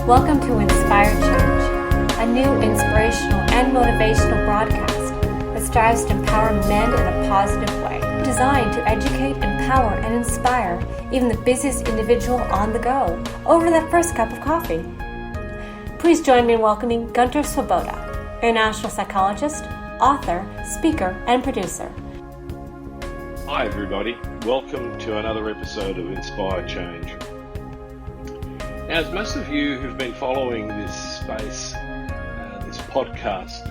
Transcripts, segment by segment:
Welcome to Inspire Change, a new inspirational and motivational broadcast that strives to empower men in a positive way, designed to educate, empower, and inspire even the busiest individual on the go over that first cup of coffee. Please join me in welcoming Gunter, international psychologist, author, speaker, and producer. Hi everybody, welcome to another episode of Inspire Change. Now, as most of you who've been following this space, this podcast,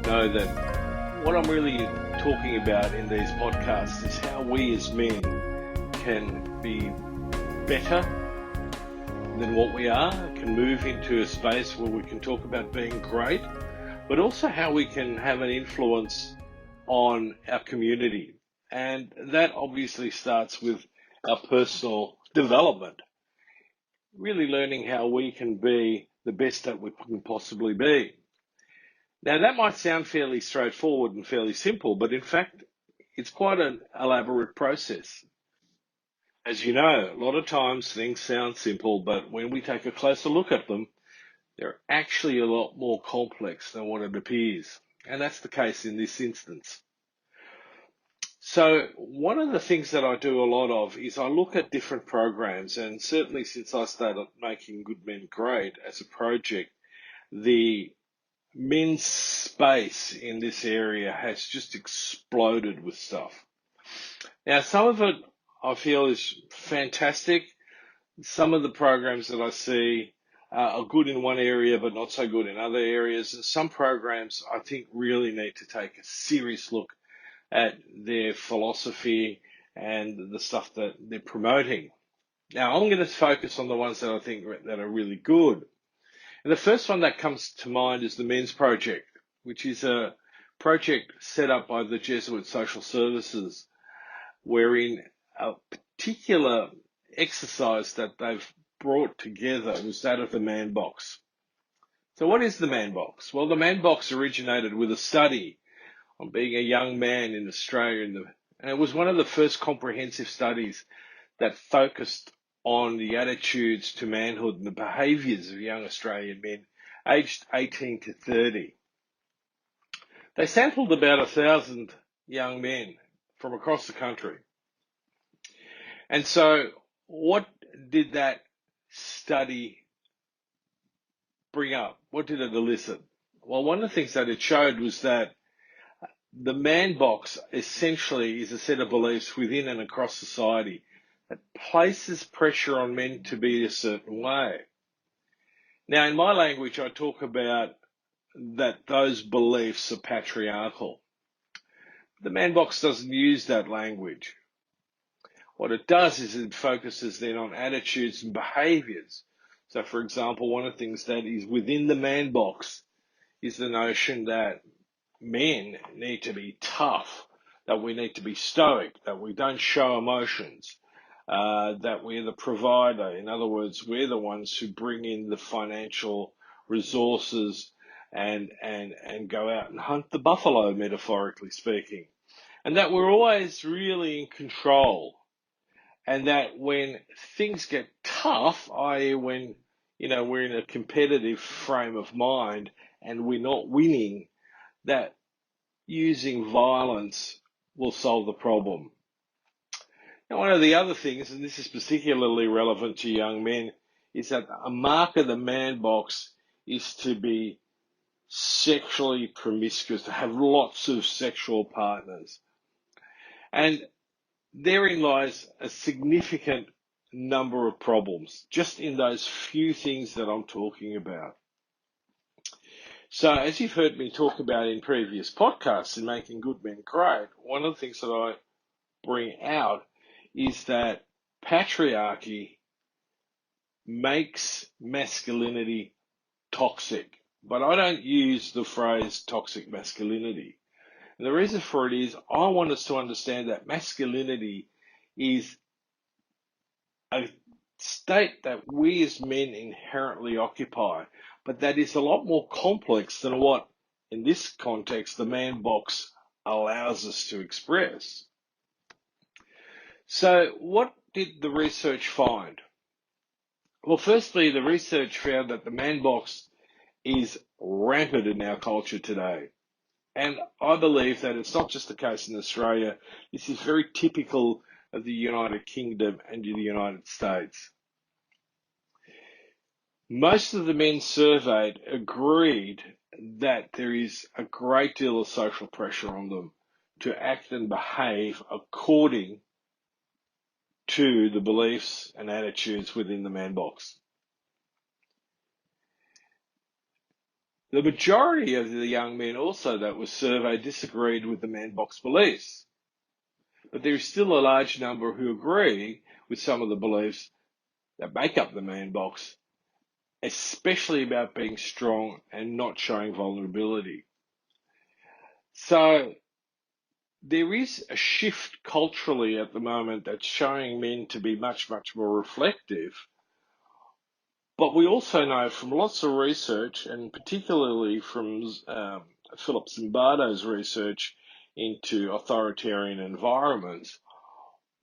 know that what I'm really talking about in these podcasts is how we as men can be better than what we are, can move into a space where we can talk about being great, but also how we can have an influence on our community. And that obviously starts with our personal development. Really learning how we can be the best that we can possibly be. Now, that might sound fairly straightforward and fairly simple, but in fact, it's quite an elaborate process. As you know, a lot of times things sound simple, but when we take a closer look at them, they're actually a lot more complex than what it appears. And that's the case in this instance. So one of the things that I do a lot of is I look at different programs, and certainly since I started making Good Men Great as a project, the men's space in this area has just exploded with stuff. Now, some of it I feel is fantastic. Some of the programs that I see are good in one area but not so good in other areas. And some programs I think really need to take a serious look at their philosophy and the stuff that they're promoting. Now, I'm going to focus on the ones that I think that are really good. And the first one that comes to mind is the Men's Project, which is a project set up by the Jesuit Social Services, wherein a particular exercise that they've brought together was that of the ManBox. So what is the ManBox? Well, the ManBox originated with a study on being a young man in Australia, and it was one of the first comprehensive studies that focused on the attitudes to manhood and the behaviours of young Australian men aged 18 to 30. They sampled about 1,000 young men from across the country. And so what did that study bring up? What did it elicit? Well, one of the things that it showed was that the ManBox essentially is a set of beliefs within and across society that places pressure on men to be a certain way. Now, in my language, I talk about that those beliefs are patriarchal. The ManBox doesn't use that language. What it does is it focuses then on attitudes and behaviours. So, for example, one of the things that is within the ManBox is the notion that men need to be tough, that we need to be stoic, that we don't show emotions, that we're the provider. In other words, we're the ones who bring in the financial resources and go out and hunt the buffalo, metaphorically speaking. And that we're always really in control. And that when things get tough, i.e. when, we're in a competitive frame of mind and we're not winning, that using violence will solve the problem. Now, one of the other things, and this is particularly relevant to young men, is that a mark of the ManBox is to be sexually promiscuous, to have lots of sexual partners. And therein lies a significant number of problems, just in those few things that I'm talking about. So, as you've heard me talk about in previous podcasts in Making Good Men Great, one of the things that I bring out is that patriarchy makes masculinity toxic. But I don't use the phrase toxic masculinity. And the reason for it is I want us to understand that masculinity is a state that we as men inherently occupy, but that is a lot more complex than what, in this context, the ManBox allows us to express. So what did the research find? Well, firstly, the research found that the man box is rampant in our culture today. And I believe that it's not just the case in Australia. This is very typical of the United Kingdom and the United States. Most of the men surveyed agreed that there is a great deal of social pressure on them to act and behave according to the beliefs and attitudes within the man box. The majority of the young men also that were surveyed disagreed with the man box beliefs, but there is still a large number who agree with some of the beliefs that make up the man box, especially about being strong and not showing vulnerability. So there is a shift culturally at the moment that's showing men to be much, much more reflective. But we also know from lots of research, and particularly from Philip Zimbardo's research into authoritarian environments,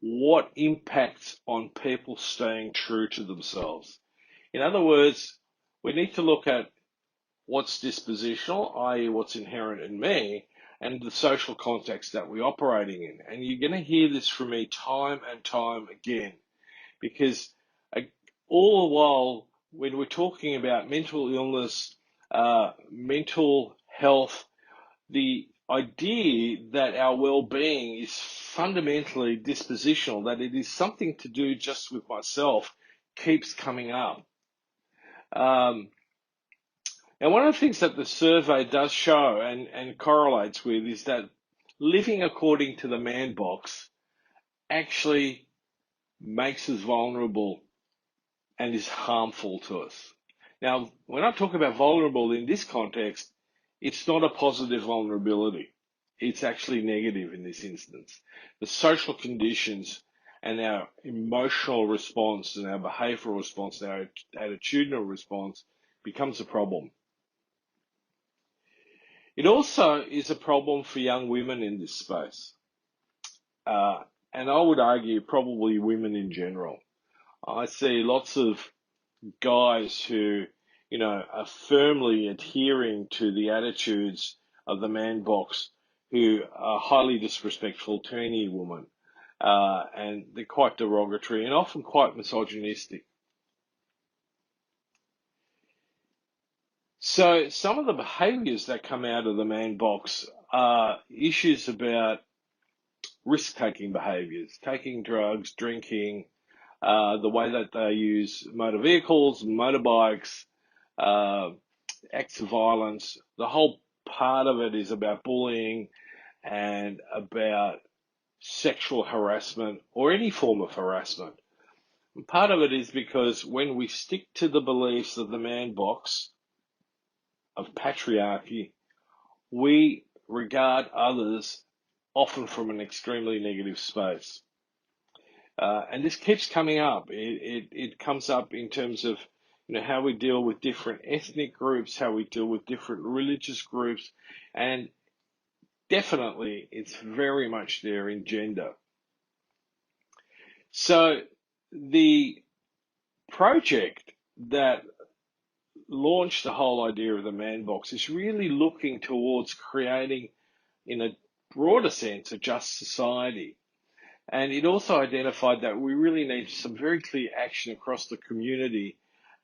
what impacts on people staying true to themselves. In other words, we need to look at what's dispositional, i.e. what's inherent in me, and the social context that we're operating in. And you're going to hear this from me time and time again, because all the while, when we're talking about mental illness, mental health, the idea that our well-being is fundamentally dispositional, that it is something to do just with myself, keeps coming up. And one of the things that the survey does show and correlates with is that living according to the man box actually makes us vulnerable and is harmful to us. Now, when I talk about vulnerable in this context, it's not a positive vulnerability. It's actually negative in this instance. The social conditions and our emotional response and our behavioral response, and our attitudinal response becomes a problem. It also is a problem for young women in this space. And I would argue probably women in general. I see lots of guys who, are firmly adhering to the attitudes of the man box, who are highly disrespectful to any woman. And they're quite derogatory and often quite misogynistic. So some of the behaviors that come out of the man box are issues about risk-taking behaviors, taking drugs, drinking, the way that they use motor vehicles, motorbikes, acts of violence. The whole part of it is about bullying and about sexual harassment or any form of harassment. And part of it is because when we stick to the beliefs of the man box, of patriarchy, we regard others often from an extremely negative space. And this keeps coming up. It comes up in terms of how we deal with different ethnic groups, how we deal with different religious groups, and definitely it's very much there in gender. So the project that launched the whole idea of the man box is really looking towards creating, in a broader sense, a just society. And it also identified that we really need some very clear action across the community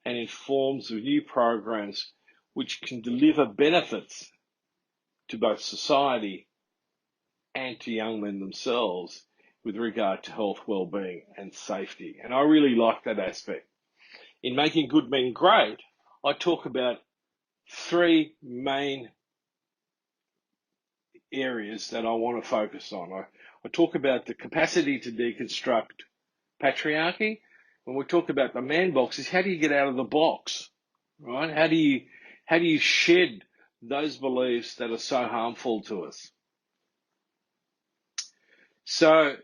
and in forms of new programs which can deliver benefits to both society and to young men themselves with regard to health, well-being and safety. And I really like that aspect. In Making Good Men Great, I talk about three main areas that I want to focus on. I talk about the capacity to deconstruct patriarchy. When we talk about the man box, is how do you get out of the box, right? How do you shed those beliefs that are so harmful to us? So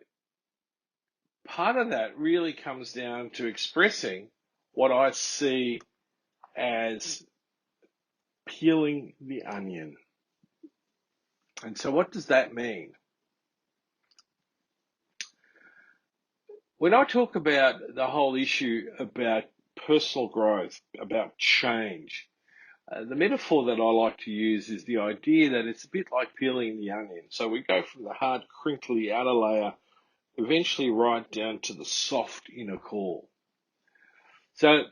part of that really comes down to expressing what I see as peeling the onion. And so what does that mean? When I talk about the whole issue about personal growth, about change. The metaphor that I like to use is the idea that it's a bit like peeling the onion. So we go from the hard, crinkly outer layer, eventually right down to the soft inner core. So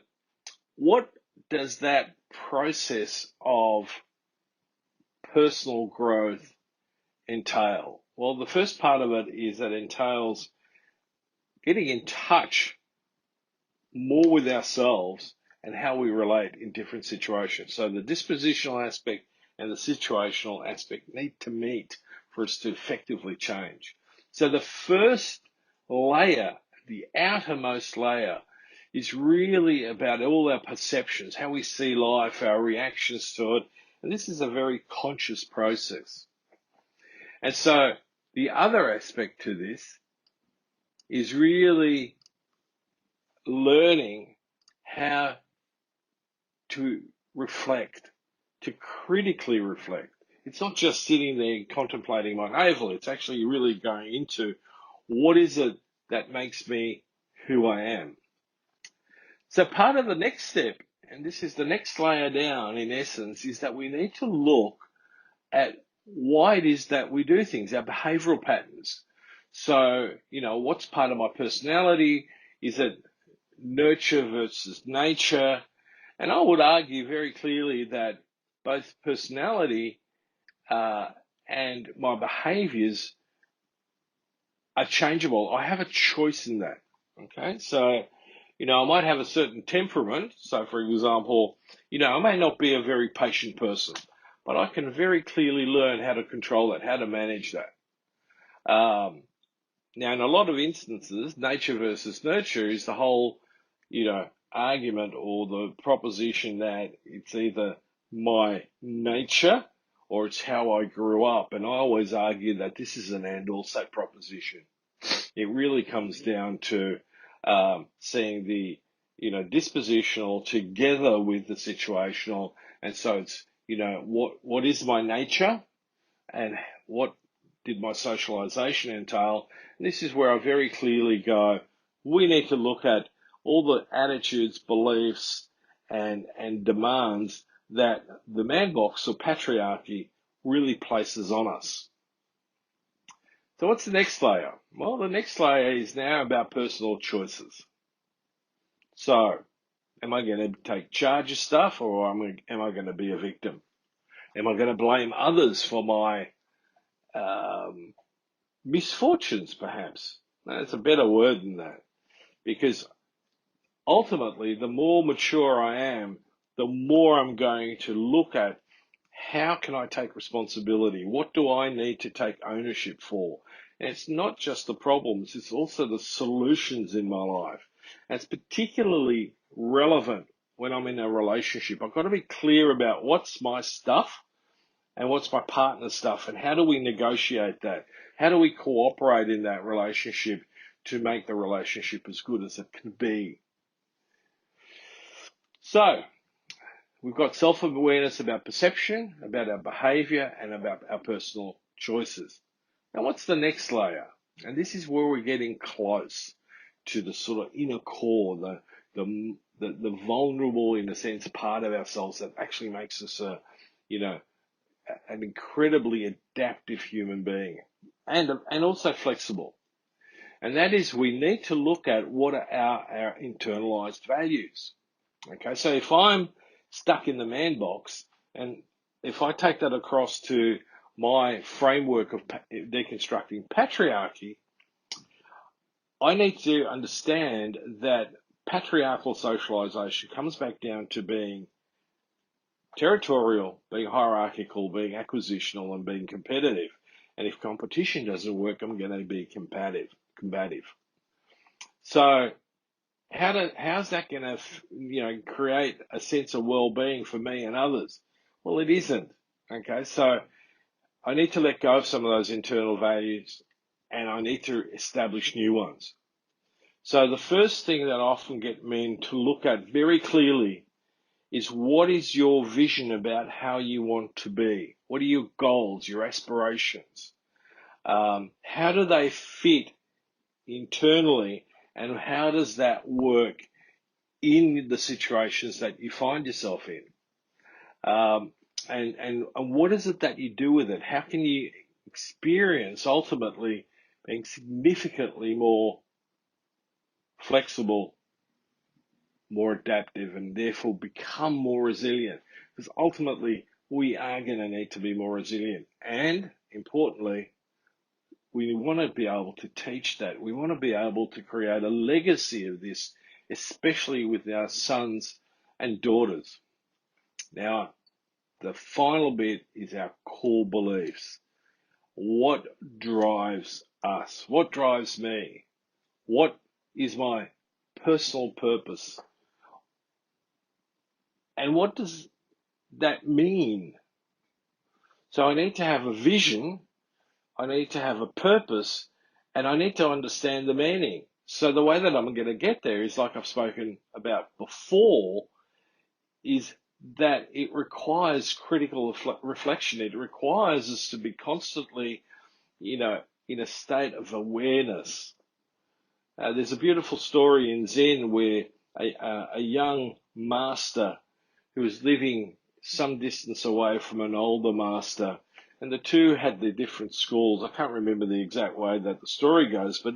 what does that process of personal growth entail? Well, the first part of it is that entails getting in touch more with ourselves and how we relate in different situations. So the dispositional aspect and the situational aspect need to meet for us to effectively change. So the first layer, the outermost layer, is really about all our perceptions, how we see life, our reactions to it. And this is a very conscious process. And so the other aspect to this is really learning how to reflect, to critically reflect. It's not just sitting there contemplating my navel. It's actually really going into what is it that makes me who I am. So part of the next step, and this is the next layer down in essence, is that we need to look at why it is that we do things, our behavioral patterns. So, what's part of my personality? Is it nurture versus nature? And I would argue very clearly that both personality and my behaviors are changeable. I have a choice in that. Okay, so I might have a certain temperament. So, for example, I may not be a very patient person, but I can very clearly learn how to control that, how to manage that. Now, in a lot of instances, nature versus nurture is the whole, argument or the proposition that it's either my nature or it's how I grew up. And I always argue that this is an and also proposition. It really comes down to seeing the, dispositional together with the situational. And so it's, what is my nature and what did my socialization entail? And this is where I very clearly go, we need to look at all the attitudes, beliefs, and demands that the man box or patriarchy really places on us. So what's the next layer? Well, the next layer is now about personal choices. So, am I going to take charge of stuff, or am I going to be a victim? Am I going to blame others for my misfortunes, perhaps? That's a better word than that, because ultimately, the more mature I am, the more I'm going to look at how can I take responsibility? What do I need to take ownership for? And it's not just the problems, it's also the solutions in my life. And it's particularly relevant when I'm in a relationship. I've got to be clear about what's my stuff and what's my partner's stuff, and how do we negotiate that? How do we cooperate in that relationship to make the relationship as good as it can be? So, we've got self-awareness about perception, about our behavior, and about our personal choices. Now, what's the next layer? And this is where we're getting close to the sort of inner core, the vulnerable, in a sense, part of ourselves that actually makes us an incredibly adaptive human being, and also flexible. And that is, we need to look at what are our internalized values. Okay, so if I'm stuck in the man box, and if I take that across to my framework of deconstructing patriarchy, I need to understand that patriarchal socialization comes back down to being territorial, being hierarchical, being acquisitional, and being competitive. And if competition doesn't work, I'm going to be combative. So how's that going to, create a sense of well-being for me and others? Well, it isn't. Okay, so I need to let go of some of those internal values, and I need to establish new ones. So the first thing that I often get men to look at very clearly is, what is your vision about how you want to be? What are your goals, your aspirations? How do they fit internally, and how does that work in the situations that you find yourself in. And what is it that you do with it? How can you experience ultimately being significantly more flexible, more adaptive, and therefore become more resilient? Because ultimately we are going to need to be more resilient. And importantly, we want to be able to teach that. We want to be able to create a legacy of this, especially with our sons and daughters. Now, the final bit is our core beliefs. What drives us? What drives me? What is my personal purpose? And what does that mean? So I need to have a vision, I need to have a purpose, and I need to understand the meaning. So the way that I'm going to get there is, like I've spoken about before, is that it requires critical reflection. It requires us to be constantly, in a state of awareness. There's a beautiful story in Zen where a young master who was living some distance away from an older master, and the two had their different schools. I can't remember the exact way that the story goes, but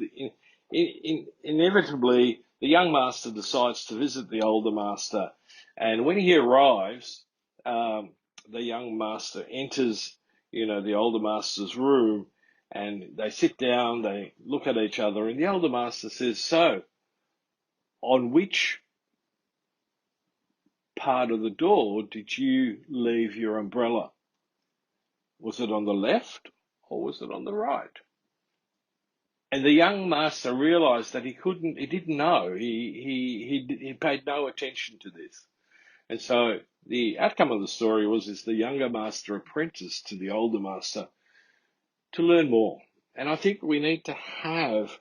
inevitably the young master decides to visit the older master, and when he arrives, the young master enters, the older master's room, and they sit down, they look at each other, and the older master says, "So, on which part of the door did you leave your umbrella? Was it on the left or was it on the right?" And the young master realized that he didn't know. He paid no attention to this. And so the outcome of the story is the younger master apprenticed to the older master to learn more. And I think we need to have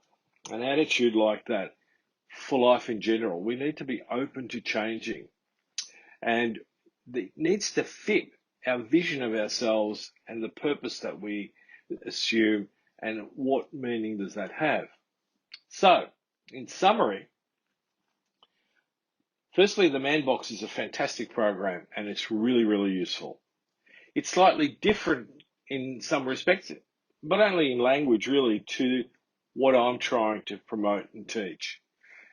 an attitude like that for life in general. We need to be open to changing. And it needs to fit our vision of ourselves and the purpose that we assume, and what meaning does that have. So, in summary, firstly, TheManBox is a fantastic program and it's really, really useful. It's slightly different in some respects, but only in language really, to what I'm trying to promote and teach.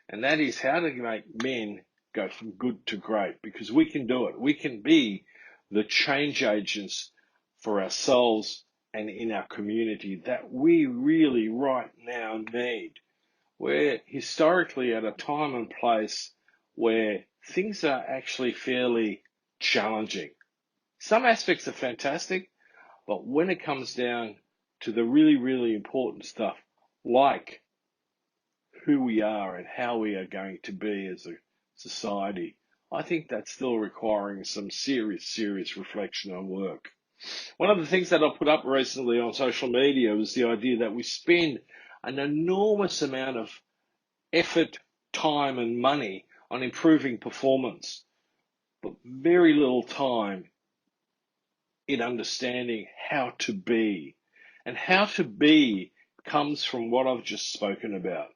And that is how to make men go from good to great, because we can do it. We can be the change agents for ourselves and in our community that we really right now need. We're historically at a time and place where things are actually fairly challenging. Some aspects are fantastic, but when it comes down to the really, really important stuff, like who we are and how we are going to be as a society, I think that's still requiring some serious reflection and work. One of the things that I put up recently on social media was the idea that we spend an enormous amount of effort, time, and money on improving performance, but very little time in understanding how to be. And how to be comes from what I've just spoken about.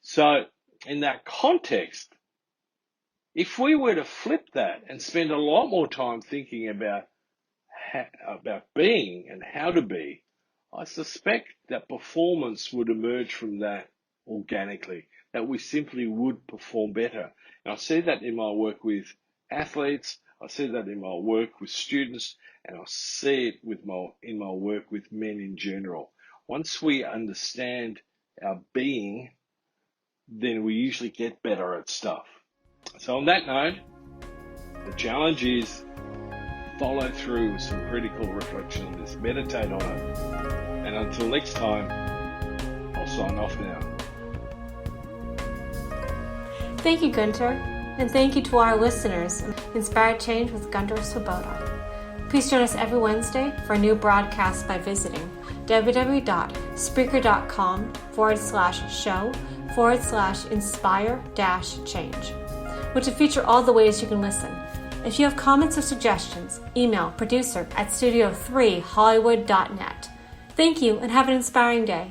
So in that context, if we were to flip that and spend a lot more time thinking about being and how to be, I suspect that performance would emerge from that organically, that we simply would perform better. And I see that in my work with athletes, I see that in my work with students, and I see it in my work with men in general. Once we understand our being, then we usually get better at stuff. So on that note, the challenge is follow through with some critical reflection on this. Meditate on it. And until next time, I'll sign off now. Thank you, Gunter, and thank you to our listeners. Inspired Change with Gunter Swoboda. Please join us every Wednesday for a new broadcast by visiting www.spreaker.com/show/inspire-change, which will feature all the ways you can listen. If you have comments or suggestions, email producer@studio3hollywood.net. Thank you and have an inspiring day.